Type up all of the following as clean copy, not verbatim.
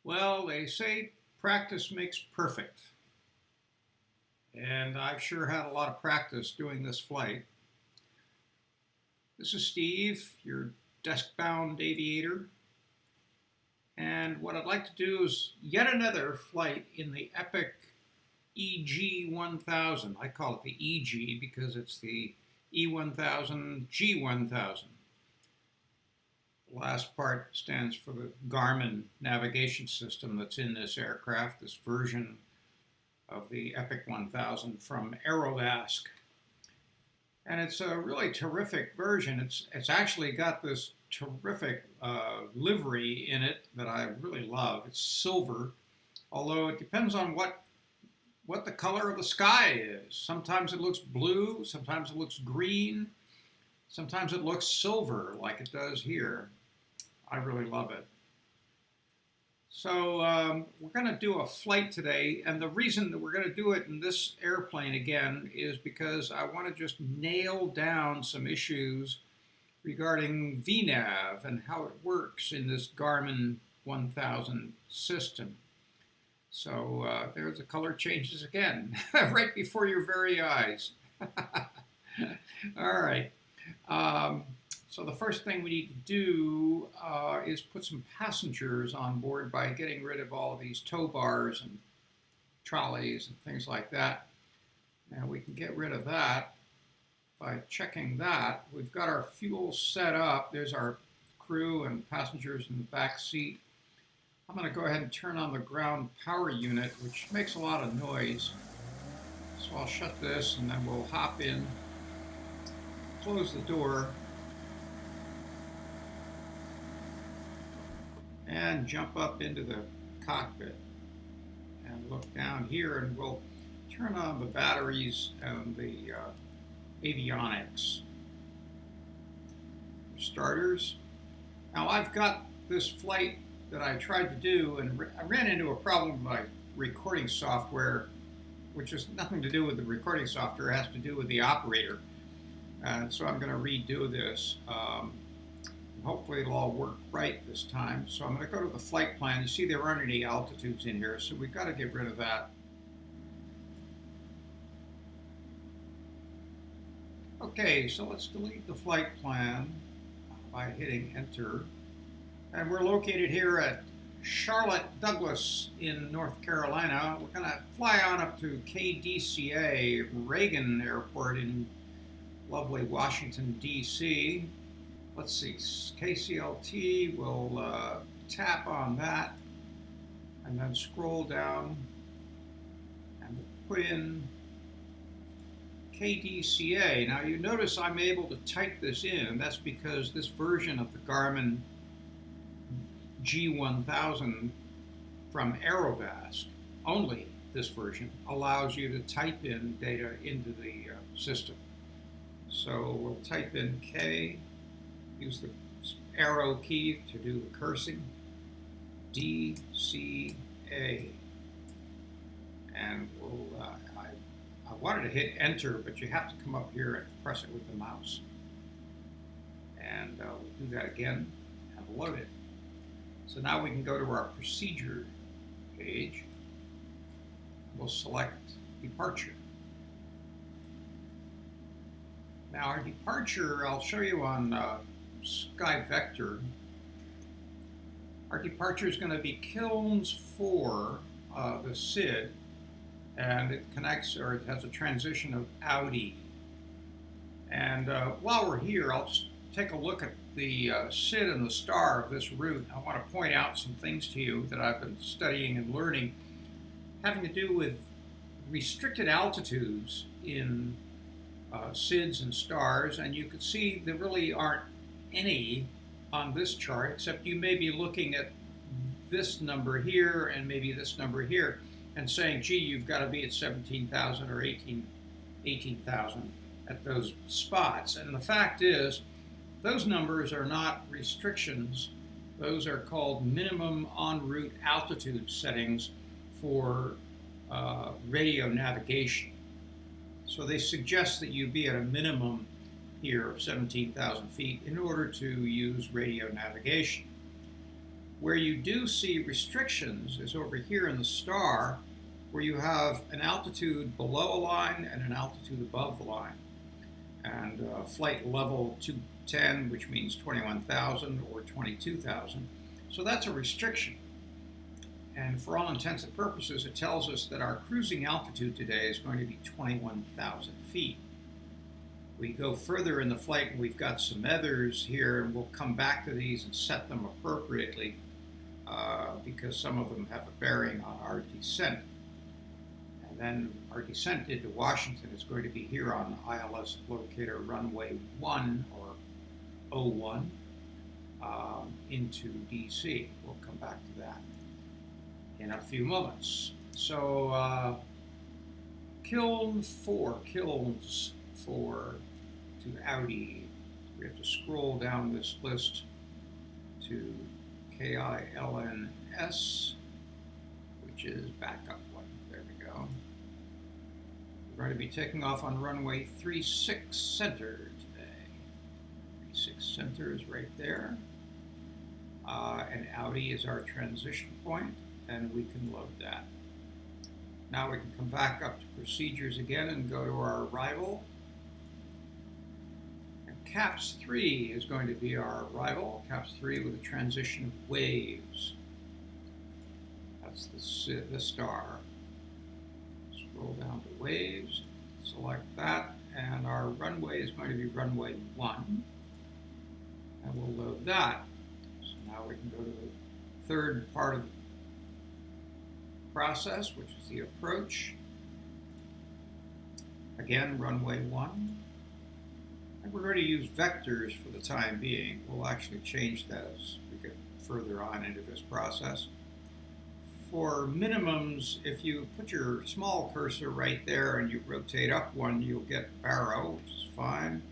Well, they say practice makes perfect. And I've sure had a lot of practice doing this flight. This is Steve, your desk-bound aviator. And what I'd like to do is yet another flight in the epic EG1000. I call it the EG because it's the E1000 G1000. The last part stands for the Garmin navigation system that's in this aircraft, this version of the Epic 1000 from Aerovasc. And it's a really terrific version. It's actually got this terrific livery in it that I really love. It's silver, although it depends on what the color of the sky is. Sometimes it looks blue, sometimes it looks green, sometimes it looks silver like it does here. I really love it. So we're going to do a flight today, and the reason that we're going to do it in this airplane again is because I want to just nail down some issues regarding VNAV and how it works in this Garmin 1000 system. So there's the color changes again, right before your very eyes. All right. So the first thing we need to do is put some passengers on board by getting rid of all of these tow bars and trolleys and things like that. And we can get rid of that by checking that. We've got our fuel set up. There's our crew and passengers in the back seat. I'm going to go ahead and turn on the ground power unit, which makes a lot of noise. So I'll shut this and then we'll hop in, close the door, and jump up into the cockpit and look down here, and we'll turn on the batteries and the avionics. For starters, now I've got this flight that I tried to do, and I ran into a problem with my recording software, which has nothing to do with the recording software, it has to do with the operator. And so I'm going to redo this. Hopefully it'll all work right this time. So I'm going to go to the flight plan. You see there aren't any altitudes in here, so we've got to get rid of that. Okay, so let's delete the flight plan by hitting enter. And we're located here at Charlotte Douglas in North Carolina. We're going to fly on up to KDCA Reagan Airport in lovely Washington, D.C. Let's see, KCLT, we'll tap on that and then scroll down and put in KDCA. Now you notice I'm able to type this in, and that's because this version of the Garmin G1000 from Aerovasc, only this version, allows you to type in data into the system. So we'll type in K, use the arrow key to do the cursing, DCA, and we'll, I wanted to hit enter, but you have to come up here and press it with the mouse. And we'll do that again and load it. So now we can go to our procedure page. We'll select departure. Now our departure, I'll show you on Sky Vector. Our departure is going to be Kilns 4, the SID, and it connects, or it has a transition of Audi. And while we're here, I'll just take a look at the SID and the star of this route. I want to point out some things to you that I've been studying and learning having to do with restricted altitudes in SIDs and stars, and you can see there really aren't any on this chart, except you may be looking at this number here and maybe this number here and saying, gee, you've got to be at 17,000 or 18,000 at those spots. And the fact is, those numbers are not restrictions. Those are called minimum en route altitude settings for radio navigation. So they suggest that you be at a minimum here of 17,000 feet in order to use radio navigation. Where you do see restrictions is over here in the star, where you have an altitude below a line and an altitude above the line. And flight level 210, which means 21,000 or 22,000. So that's a restriction. And for all intents and purposes, it tells us that our cruising altitude today is going to be 21,000 feet. We go further in the flight and we've got some others here, and we'll come back to these and set them appropriately because some of them have a bearing on our descent. And then our descent into Washington is going to be here on ILS locator runway 1 or 01 into DC. We'll come back to that in a few moments. So kilns 4 to Audi. We have to scroll down this list to KILNS, which is backup one. There we go. We're going to be taking off on runway 36 center today. 36 center is right there. And Audi is our transition point, and we can load that. Now we can come back up to procedures again and go to our arrival. And CAPS 3 is going to be our arrival. CAPS 3 with a transition of waves. That's the star. Scroll down to waves, select that, and our runway is going to be runway 1. And we'll load that. So now we can go to the third part of the process, which is the approach. Again, runway 1. And we're going to use vectors for the time being. We'll actually change that as we get further on into this process. For minimums, if you put your small cursor right there and you rotate up 1, you'll get Barrow, which is fine.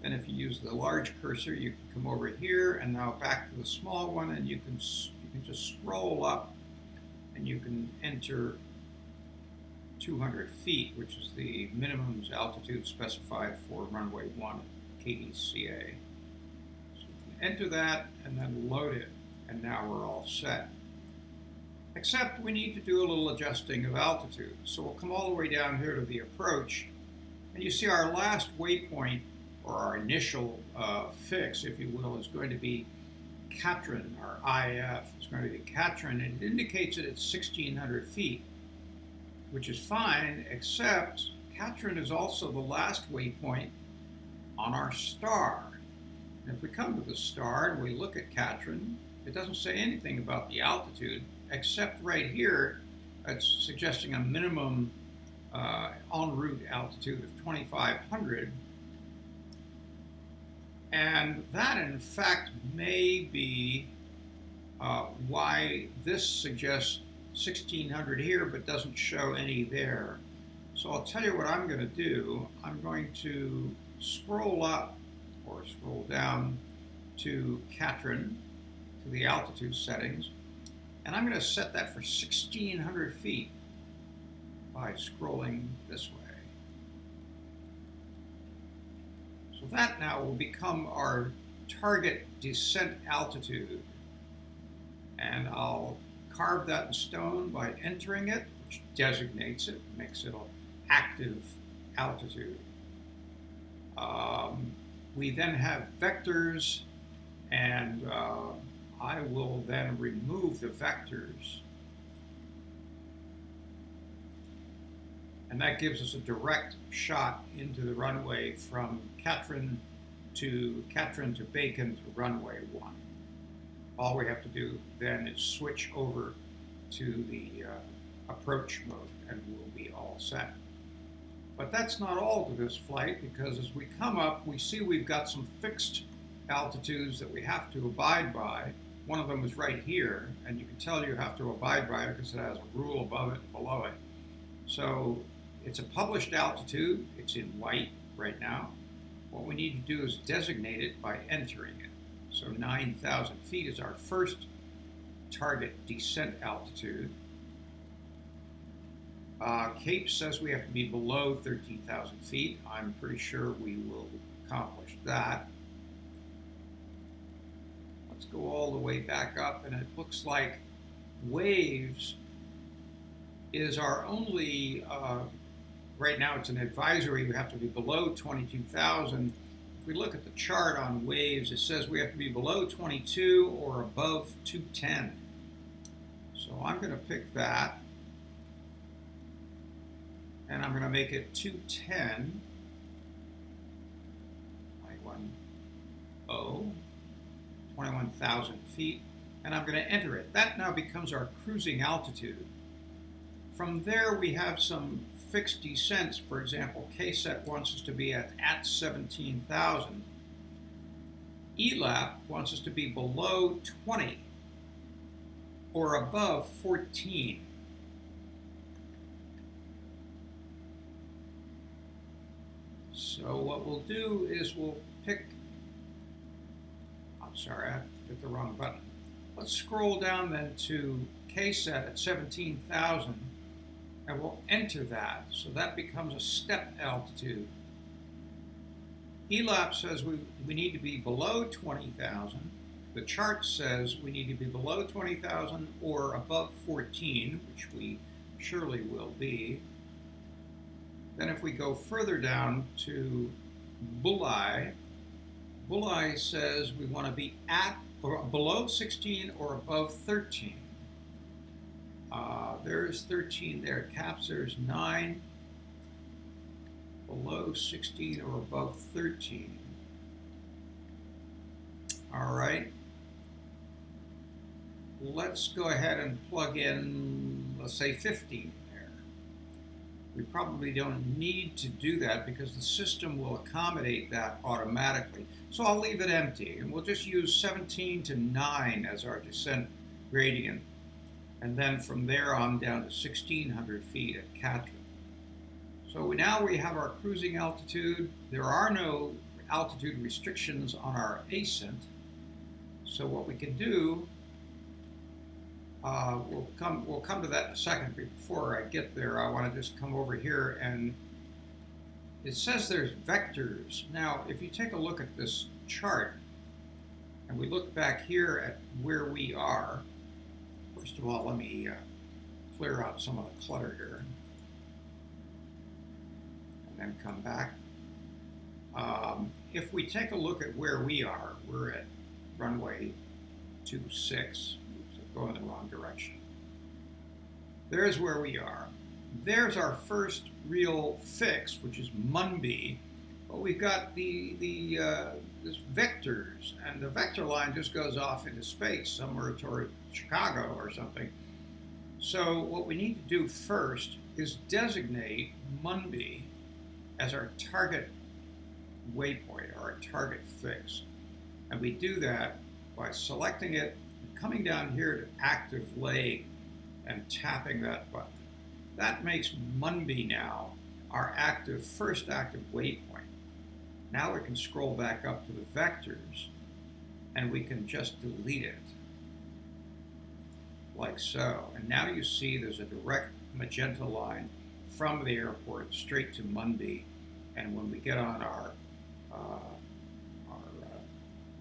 And if you use the large cursor, you can come over here and now back to the small one, and you can just scroll up and you can enter 200 feet, which is the minimum altitude specified for runway 1 at KDCA. So you can enter that and then load it, and now we're all set. Except we need to do a little adjusting of altitude. So we'll come all the way down here to the approach, and you see our last waypoint, or our initial fix, if you will, is going to be Katrin. Our IF is going to be Katrin, and it indicates that it's 1,600 feet, which is fine, except Katrin is also the last waypoint on our star. And if we come to the star and we look at Katrin, it doesn't say anything about the altitude, except right here, it's suggesting a minimum en route altitude of 2,500. And that, in fact, may be why this suggests 1,600 here, but doesn't show any there. So I'll tell you what I'm going to do. I'm going to scroll up or scroll down to Katrin, to the altitude settings, and I'm going to set that for 1,600 feet by scrolling this way. So that now will become our target descent altitude. And I'll carve that in stone by entering it, which designates it, makes it an active altitude. We then have vectors, and I will then remove the vectors. And that gives us a direct shot into the runway from Katrin to Bacon to runway 1. All we have to do then is switch over to the approach mode, and we'll be all set. But that's not all to this flight, because as we come up, we see we've got some fixed altitudes that we have to abide by. One of them is right here, and you can tell you have to abide by it because it has a rule above it and below it. So it's a published altitude. It's in white right now. What we need to do is designate it by entering it. So 9,000 feet is our first target descent altitude. CAPE says we have to be below 13,000 feet. I'm pretty sure we will accomplish that. let's go all the way back up, and it looks like waves is our only, right now it's an advisory, we have to be below 22,000. If we look at the chart on waves, it says we have to be below 22 or above 210. So I'm going to pick that, and I'm going to make it 210. 21,000 feet, and I'm going to enter it. That now becomes our cruising altitude. From there, we have some fixed descents. For example, KSET wants us to be at 17,000. ELAP wants us to be below 20 or above 14. So what we'll do is we'll pick, I'm sorry, I hit the wrong button. Let's scroll down then to KSET at 17,000, and we'll enter that. So that becomes a step altitude. ELAP says we need to be below 20,000. The chart says we need to be below 20,000 or above 14, which we surely will be. Then if we go further down to Bulleye, Bulleye says we want to be at or below 16 or above 13. There's 13 there. Caps, there's 9. Below 16 or above 13. All right. Let's go ahead and plug in, let's say 15 there. We probably don't need to do that because the system will accommodate that automatically. So I'll leave it empty, and we'll just use 17 to 9 as our descent gradient. And then from there on down to 1,600 feet at Catron. So now we have our cruising altitude. There are no altitude restrictions on our ascent. So what we can do, we'll come to that in a second. Before I get there, I want to just come over here, and it says there's vectors. Now, if you take a look at this chart, and we look back here at where we are, first of all, let me clear out some of the clutter here, and then come back. If we take a look at where we are, we're at runway 26. Oops, I'm going in the wrong direction. There's where we are. There's our first real fix, which is Munby. But we've got this vectors, and the vector line just goes off into space, somewhere toward Chicago or something. So what we need to do first is designate Munby as our target waypoint, or our target fix. And we do that by selecting it, coming down here to active leg, and tapping that button. That makes Munby now our first active waypoint. Now we can scroll back up to the vectors, and we can just delete it, like so. And now you see there's a direct magenta line from the airport straight to Munby. And when we get on our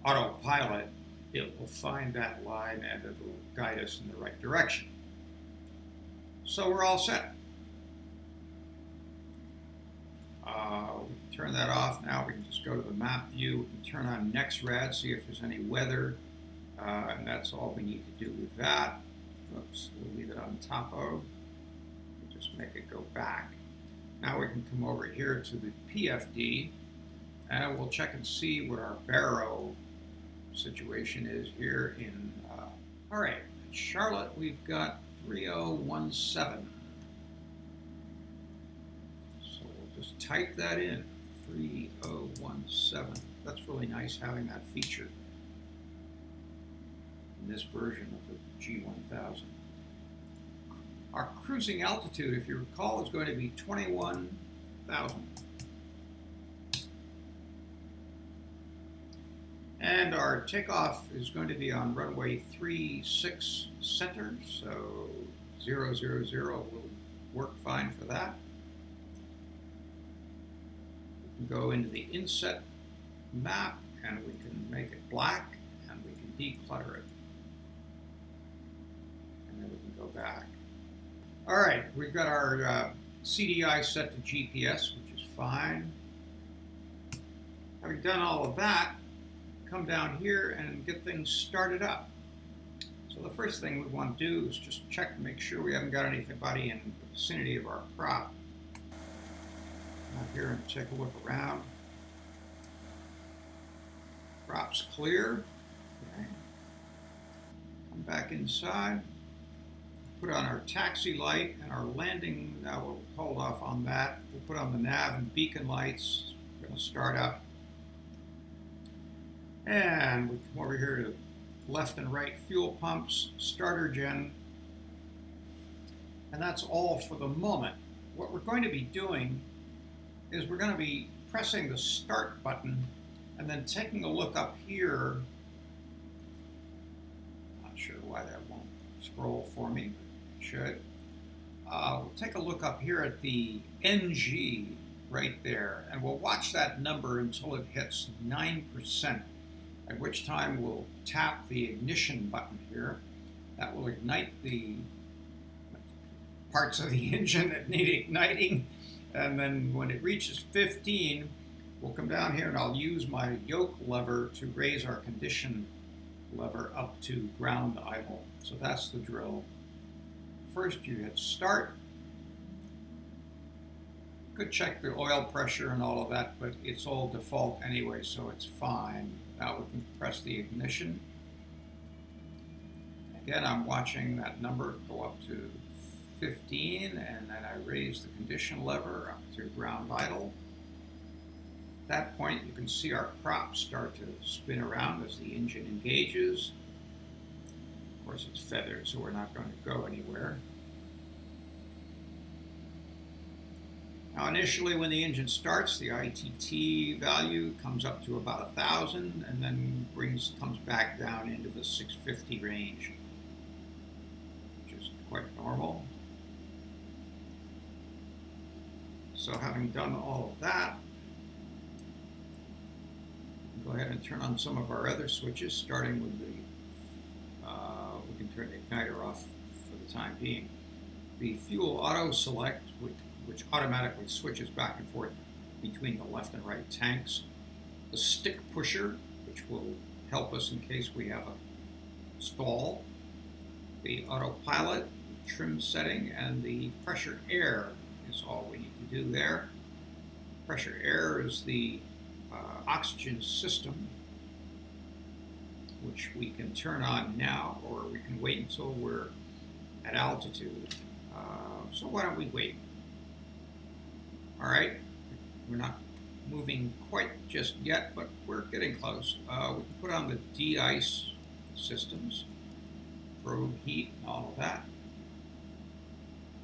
autopilot, it will find that line and it will guide us in the right direction. So we're all set. We can turn that off now. We can just go to the map view. We can turn on NextRad, see if there's any weather, and that's all we need to do with that. Oops, we'll leave it on top of. We'll just make it go back. Now we can come over here to the PFD, and we'll check and see what our baro situation is here in, all right, in Charlotte we've got 3017. So we'll just type that in, 3017. That's really nice having that feature in this version of the G1000. Our cruising altitude, if you recall, is going to be 21,000. And our takeoff is going to be on runway 36 center, so 000 will work fine for that. We can go into the inset map, and we can make it black, and we can declutter it. And then we can go back. All right, we've got our CDI set to GPS, which is fine. Having done all of that, come down here and get things started up. So the first thing we want to do is just check to make sure we haven't got anybody in the vicinity of our prop. Come out here and take a look around. Prop's clear. Okay. Come back inside. Put on our taxi light and our landing. Now we'll hold off on that. We'll put on the nav and beacon lights. We're going to start up. And we come over here to left and right fuel pumps, starter gen. And that's all for the moment. What we're going to be doing is we're going to be pressing the start button and then taking a look up here. Not sure why that won't scroll for me, but it should. We'll take a look up here at the NG right there, and we'll watch that number until it hits 9%, at which time we'll tap the ignition button here. That will ignite the parts of the engine that need igniting, and then when it reaches 15, we'll come down here and I'll use my yoke lever to raise our condition lever up to ground idle. So that's the drill. First you hit start. Could check the oil pressure and all of that, but it's all default anyway, so it's fine. Now we can press the ignition. Again, I'm watching that number go up to 15, and then I raise the condition lever up to ground idle. At that point, you can see our props start to spin around as the engine engages. Of course, it's feathered, so we're not going to go anywhere. Now, initially, when the engine starts, the ITT value comes up to about 1,000, and then comes back down into the 650 range, which is quite normal. So, having done all of that, go ahead and turn on some of our other switches, starting with the, we can turn the igniter off for the time being. The fuel auto select, which automatically switches back and forth between the left and right tanks. The stick pusher, which will help us in case we have a stall. The autopilot, the trim setting, and the pressure air is all we need to do there. Pressure air is the oxygen system, which we can turn on now, or we can wait until we're at altitude. So why don't we wait? All right, we're not moving quite just yet, but we're getting close. We can put on the de-ice systems, probe heat and all of that.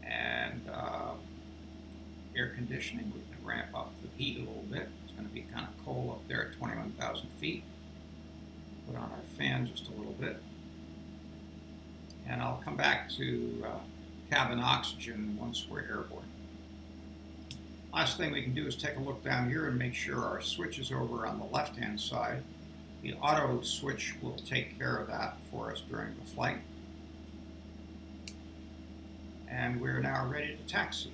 And air conditioning, we can ramp up the heat a little bit. It's going to be kind of cold up there at 21,000 feet. Put on our fan just a little bit. And I'll come back to cabin oxygen once we're airborne. Last thing we can do is take a look down here and make sure our switch is over on the left-hand side. The auto switch will take care of that for us during the flight. And we're now ready to taxi.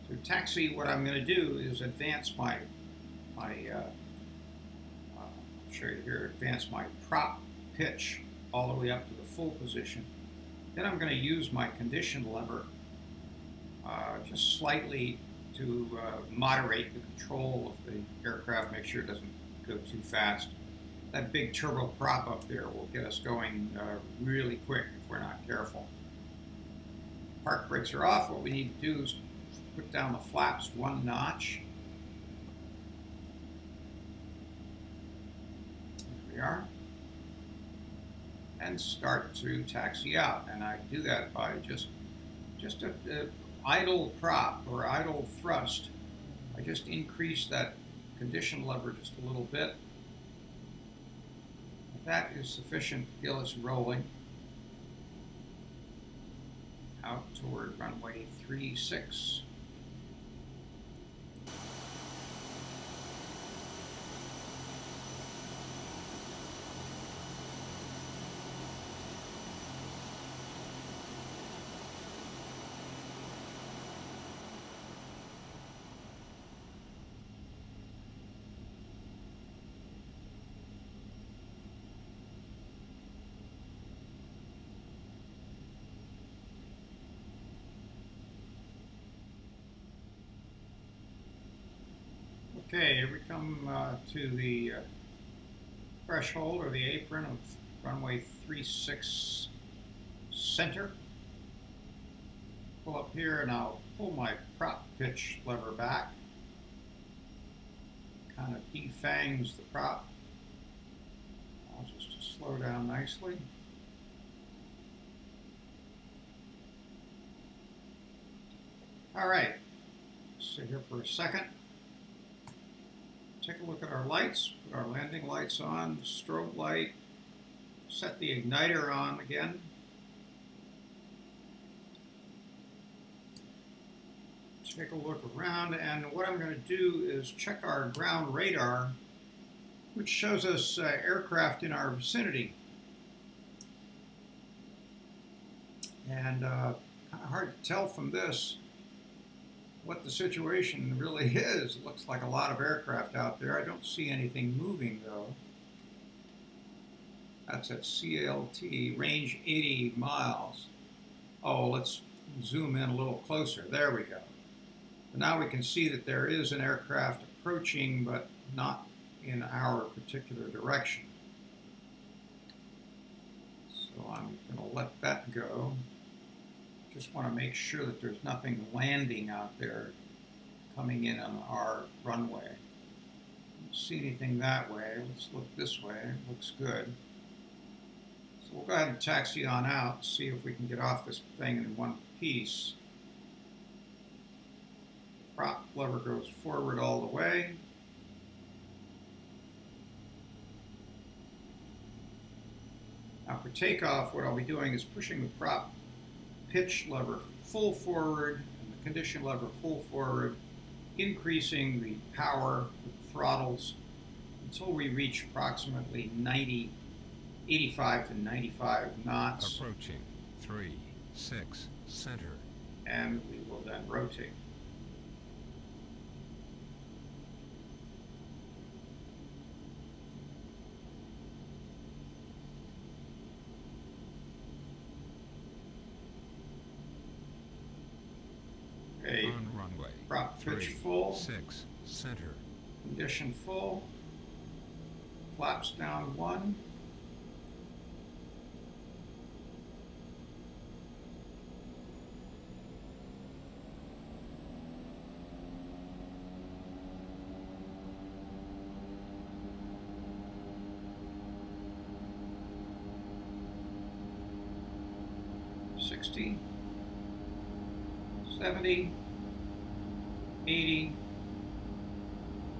To taxi, what I'm going to do is advance I'll show you here, advance my prop pitch all the way up to the full position. Then I'm going to use my condition lever just slightly to moderate the control of the aircraft, make sure it doesn't go too fast. That big turbo prop up there will get us going really quick if we're not careful. Park brakes are off. What we need to do is put down the flaps one notch. There we are. And start to taxi out. And I do that by just a idle prop or idle thrust. I just increase that condition lever just a little bit. That is sufficient to get us rolling out toward runway 36. Okay, here we come to the threshold or the apron of runway 36 center. Pull up here and I'll pull my prop pitch lever back. Kind of defangs the prop. Just to slow down nicely. All right, sit here for a second. Take a look at our lights, put our landing lights on, strobe light, set the igniter on again. Take a look around, and what I'm going to do is check our ground radar, which shows us aircraft in our vicinity. And kind of hard to tell from this what the situation really is. It looks like a lot of aircraft out there. I don't see anything moving though. That's at CLT, range 80 miles. Oh, let's zoom in a little closer. There we go. But now we can see that there is an aircraft approaching, but not in our particular direction. So I'm going to let that go. Just want to make sure that there's nothing landing out there coming in on our runway. Don't see anything that way. Let's look this way. It looks good. So we'll go ahead and taxi on out and see if we can get off this thing in one piece. Prop lever goes forward all the way. Now for takeoff, what I'll be doing is pushing the prop pitch lever full forward and the condition lever full forward, increasing the power with the throttles until we reach approximately 85 to 95 knots. Approaching 36 center. And we will then rotate. On runway. Prop pitch full. 36 center. Condition full. Flaps down 1. $60, 70, 80,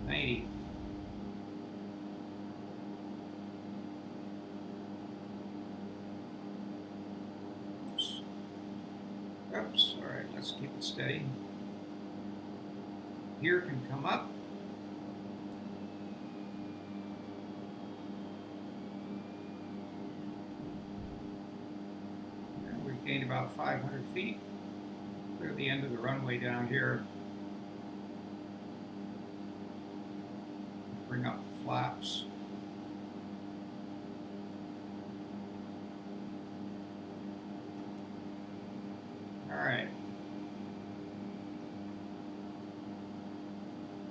90. Oops, all right, let's keep it steady. Gear can come up. And we've gained about 500 feet. Clear the end of the runway down here. Bring up the flaps. All right.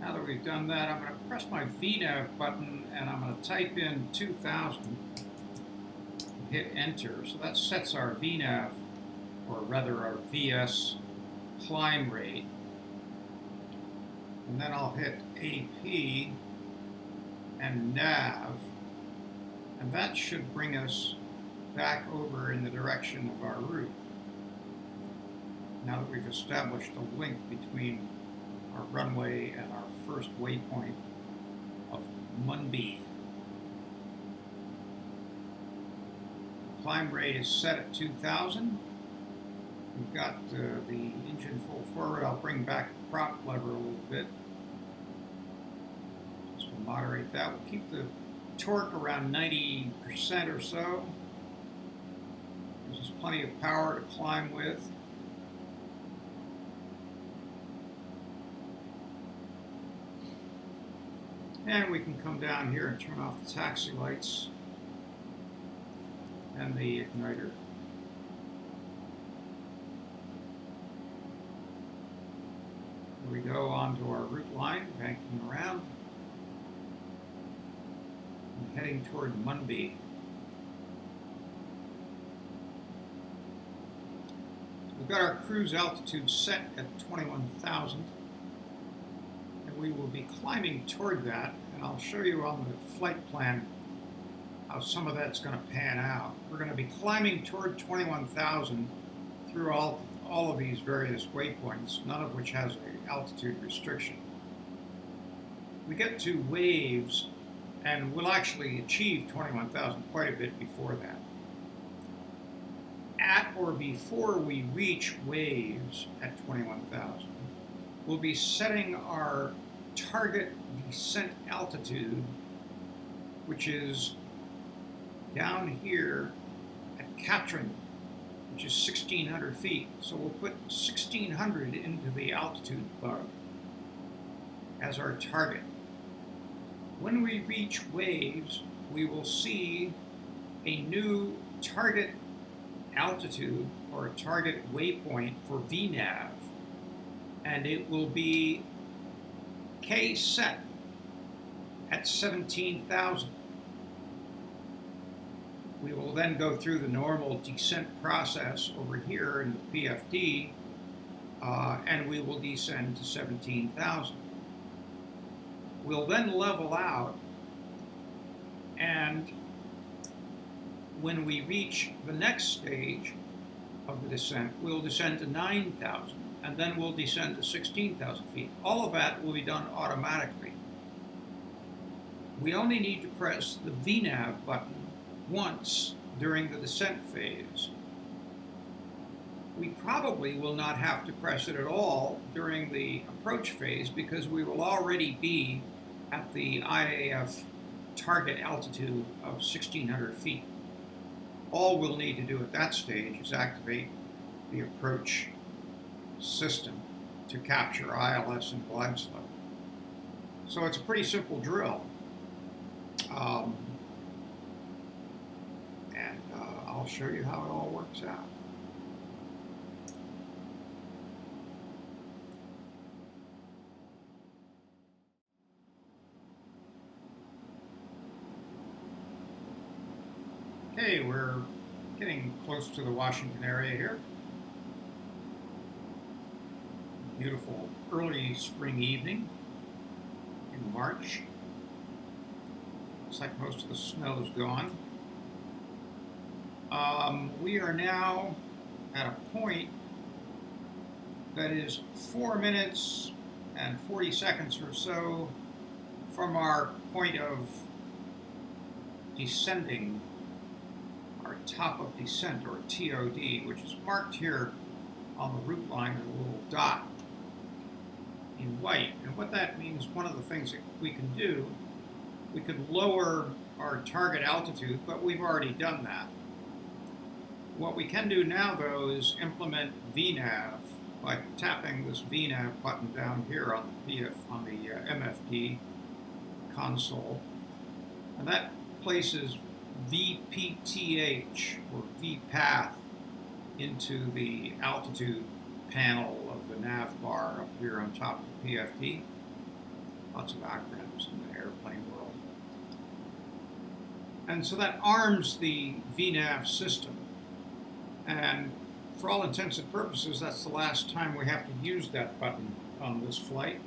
Now that we've done that, I'm going to press my VNAV button and I'm going to type in 2000. Hit enter. So that sets our VNAV, or rather our VS climb rate. And then I'll hit AP and nav, and that should bring us back over in the direction of our route. Now that we've established a link between our runway and our first waypoint of Munby. The climb rate is set at 2,000. We've got the engine full forward. I'll bring back the prop lever a little bit. Just to moderate that. We'll keep the torque around 90% or so. There's just plenty of power to climb with. And we can come down here and turn off the taxi lights and the igniter. Here we go onto our route line, banking around, and heading toward Munby. We've got our cruise altitude set at 21,000, and we will be climbing toward that, and I'll show you on the flight plan how some of that's going to pan out. We're going to be climbing toward 21,000 through all of these various waypoints, none of which has an altitude restriction. We get to waves, and we'll actually achieve 21,000 quite a bit before that. At or before we reach waves at 21,000, we'll be setting our target descent altitude, which is down here at Katrin, which is 1,600 feet. So we'll put 1,600 into the altitude bug as our target. When we reach waves, we will see a new target altitude or a target waypoint for VNAV, and it will be K set at 17,000. We will then go through the normal descent process over here in the PFD, and we will descend to 17,000. We'll then level out, and when we reach the next stage of the descent, we'll descend to 9,000, and then we'll descend to 16,000 feet. All of that will be done automatically. We only need to press the VNAV button once during the descent phase. We probably will not have to press it at all during the approach phase because we will already be at the IAF target altitude of 1,600 feet. All we'll need to do at that stage is activate the approach system to capture ILS and glide slope. So it's a pretty simple drill. I'll show you how it all works out. Okay, we're getting close to the Washington area here. Beautiful early spring evening in March. Looks like most of the snow's gone. We are now at a point that is 4 minutes and 40 seconds or so from our point of descending, our top of descent, or TOD, which is marked here on the route line with a little dot in white. And what that means, one of the things that we can do, we could lower our target altitude, but we've already done that. What we can do now, though, is implement VNAV by tapping this VNAV button down here on the MFD console, and that places VPTH or VPath into the altitude panel of the nav bar up here on top of the PFD. Lots of acronyms in the airplane world. And so that arms the VNAV system. And for all intents and purposes, that's the last time we have to use that button on this flight,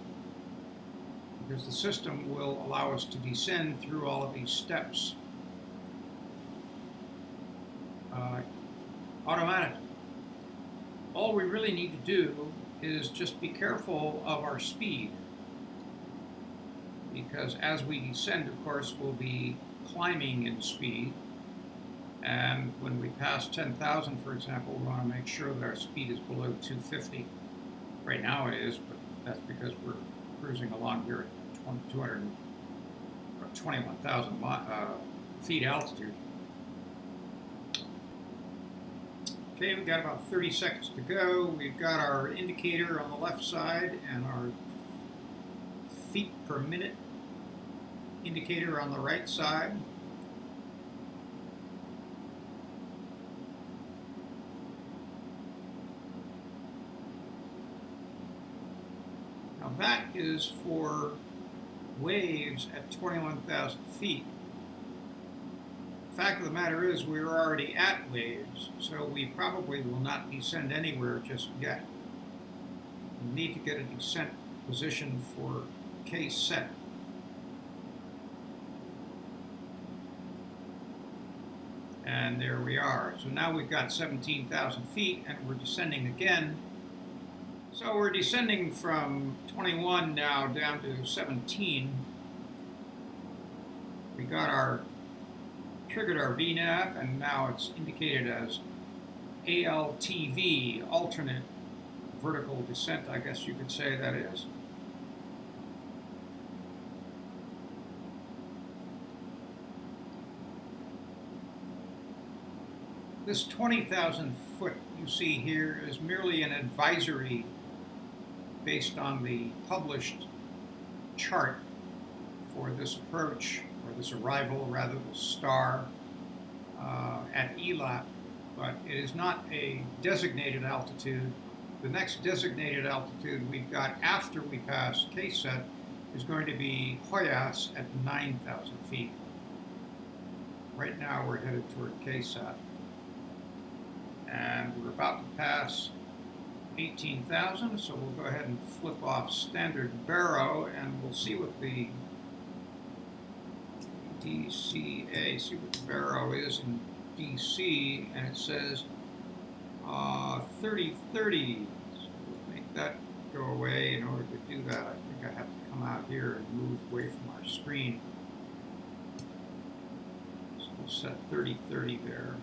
because the system will allow us to descend through all of these steps automatically. All we really need to do is just be careful of our speed, because as we descend, of course, we'll be climbing in speed. And when we pass 10,000, for example, we want to make sure that our speed is below 250. Right now it is, but that's because we're cruising along here at 21,000 feet altitude. Okay, we've got about 30 seconds to go. We've got our indicator on the left side and our feet per minute indicator on the right side. Now that is for waves at 21,000 feet. The fact of the matter is we're already at waves, so we probably will not descend anywhere just yet. We need to get a descent position for K set. And there we are. So now we've got 17,000 feet and we're descending again. So we're descending from 21 now down to 17. We got triggered our VNAV, and now it's indicated as ALTV, alternate vertical descent, I guess you could say that is. This 20,000 foot you see here is merely an advisory based on the published chart for this approach, or this arrival, rather, the star at ELAP, but it is not a designated altitude. The next designated altitude we've got after we pass KSET is going to be Hoyas at 9,000 feet. Right now we're headed toward KSET. And we're about to pass 18,000, so we'll go ahead and flip off standard baro, and we'll see what the DCA, see what the baro is in DC, and it says 3030. So we'll make that go away. In order to do that, I think I have to come out here and move away from our screen. So we'll set 3030 there.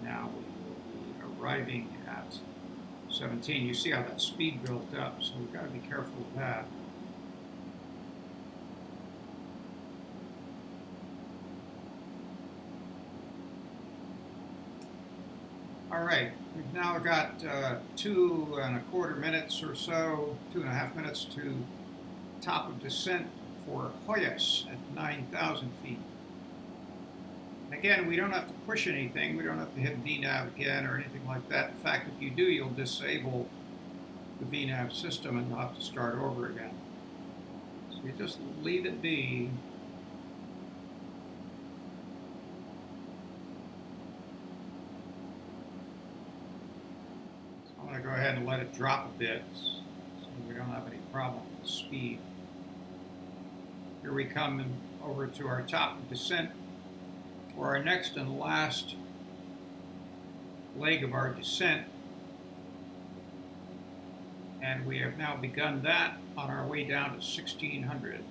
Now we will be arriving at 17. You see how that speed built up, so we've got to be careful of that. All right, we've now got 2¼ minutes or so, 2½ minutes to top of descent for Hoyas at 9,000 feet. Again, we don't have to push anything. We don't have to hit VNAV again or anything like that. In fact, if you do, you'll disable the VNAV system and you'll have to start over again. So you just leave it be. So I'm going to go ahead and let it drop a bit so we don't have any problem with speed. Here we come over to our top of descent for our next and last leg of our descent, and we have now begun that on our way down to 1600.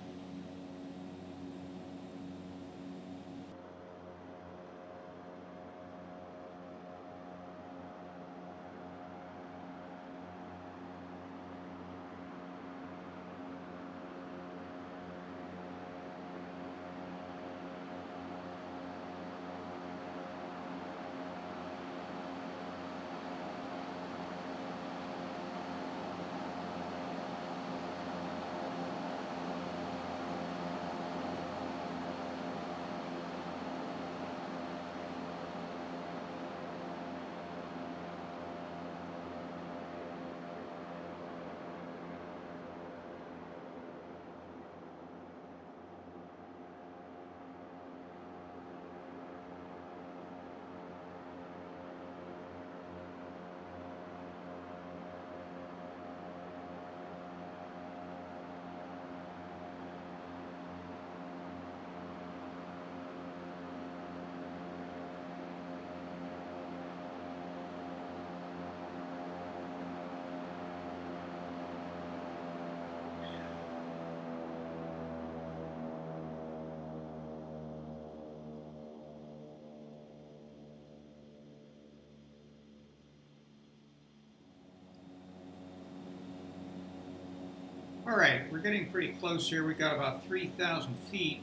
All right, we're getting pretty close here. We got about 3,000 feet.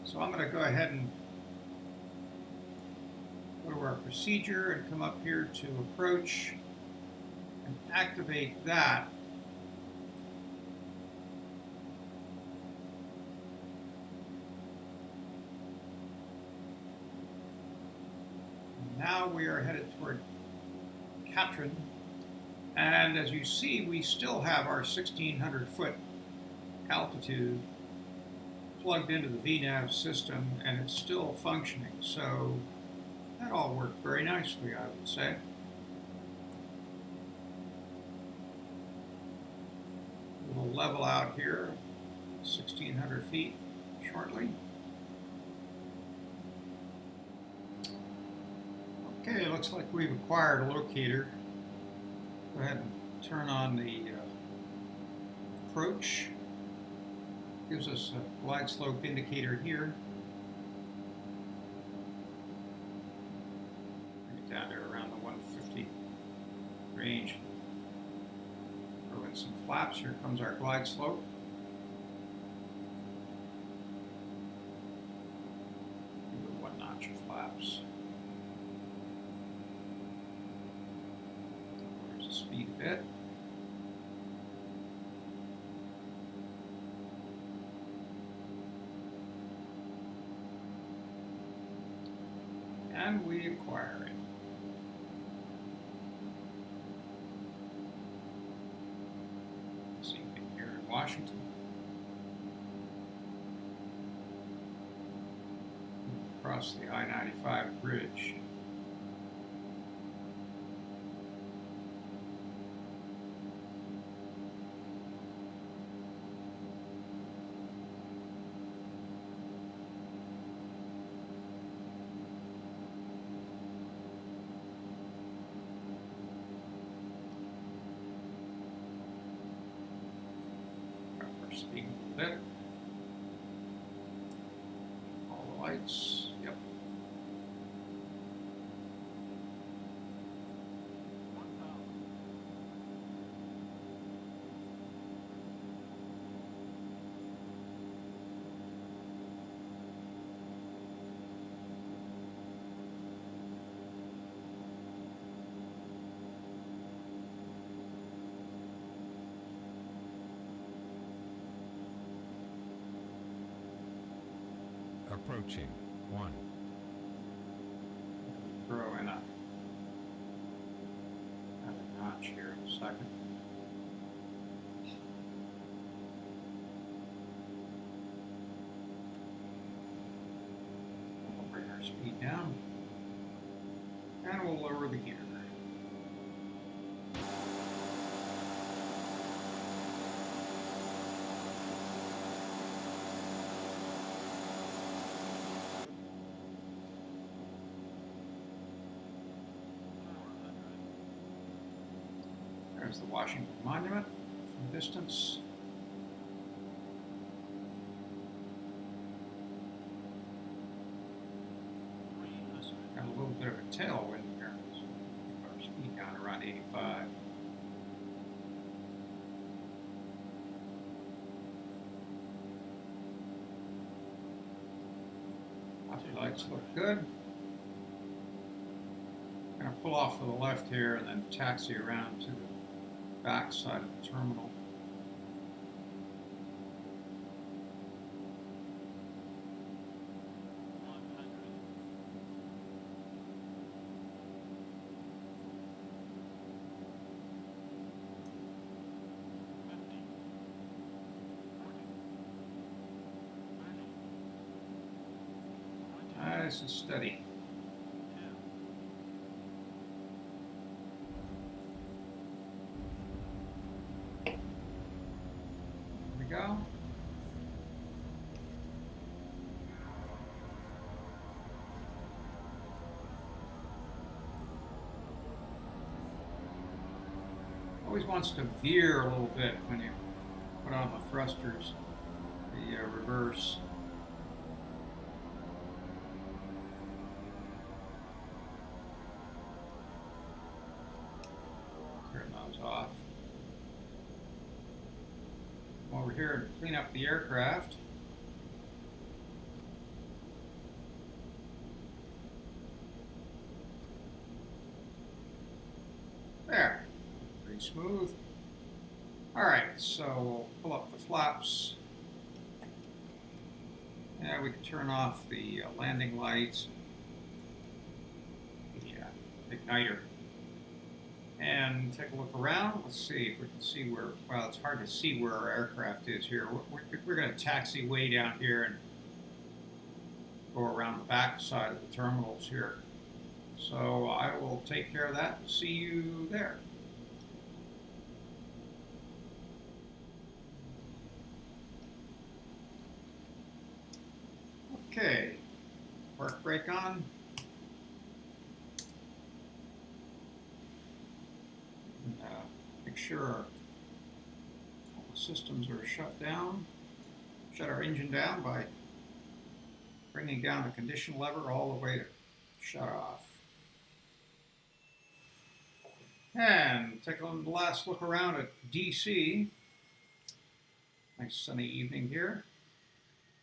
So I'm going to go ahead and go to our procedure and come up here to approach and activate that. now we are headed toward Katrin, and as you see, we still have our 1,600-foot altitude plugged into the VNAV system, and it's still functioning. So that all worked very nicely, I would say. We'll level out here, 1,600 feet shortly. Okay, looks like we've acquired a locator. Go ahead and turn on the approach. Gives us a glide slope indicator here. Bring it down to around the 150 range. Throw in some flaps. Here comes our glide slope. Give it 1 notch of flaps. There's the speed a bit. And we acquire it. Same thing here in Washington. Across the I-95 bridge. Speed a little bit. All the lights. Yep. Approaching 1. Throw in a notch here in a second. We'll bring our speed down, and we'll lower the gear. There's the Washington Monument from distance. Got a little bit of a tailwind here. So keep our speed down around 85. Lofty lights look good. Gonna pull off to the left here and then taxi around to the back side of the terminal. Nice and steady. Go. Always wants to veer a little bit when you put on the thrusters, the reverse. Turn those off. Over here to clean up the aircraft. There, pretty smooth. All right, so we'll pull up the flaps. Yeah, we can turn off the landing lights, the igniter. And take a look around. Let's see if we can see where, well, it's hard to see where our aircraft is here. We're going to taxi way down here and go around the back side of the terminals here. So I will take care of that and see you there. Okay, park brake on. And, make sure all the systems are shut down. Shut our engine down by bringing down the condition lever all the way to shut off. And take a last look around at DC. Nice sunny evening here.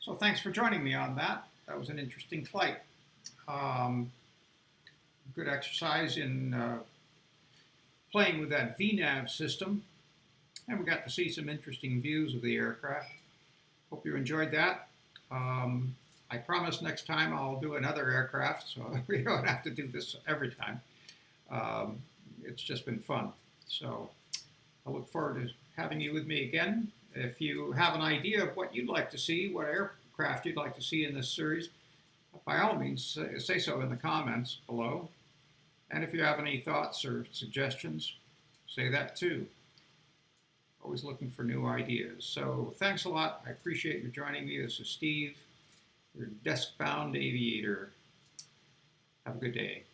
So thanks for joining me on that. That was an interesting flight. Good exercise in playing with that VNAV system. And we got to see some interesting views of the aircraft. Hope you enjoyed that. I promise next time I'll do another aircraft, so we don't have to do this every time. It's just been fun. So I look forward to having you with me again. If you have an idea of what you'd like to see, what aircraft you'd like to see in this series, by all means, say so in the comments below. And if you have any thoughts or suggestions, say that too. Always looking for new ideas. So thanks a lot. I appreciate you joining me. This is Steve, your desk-bound aviator. Have a good day.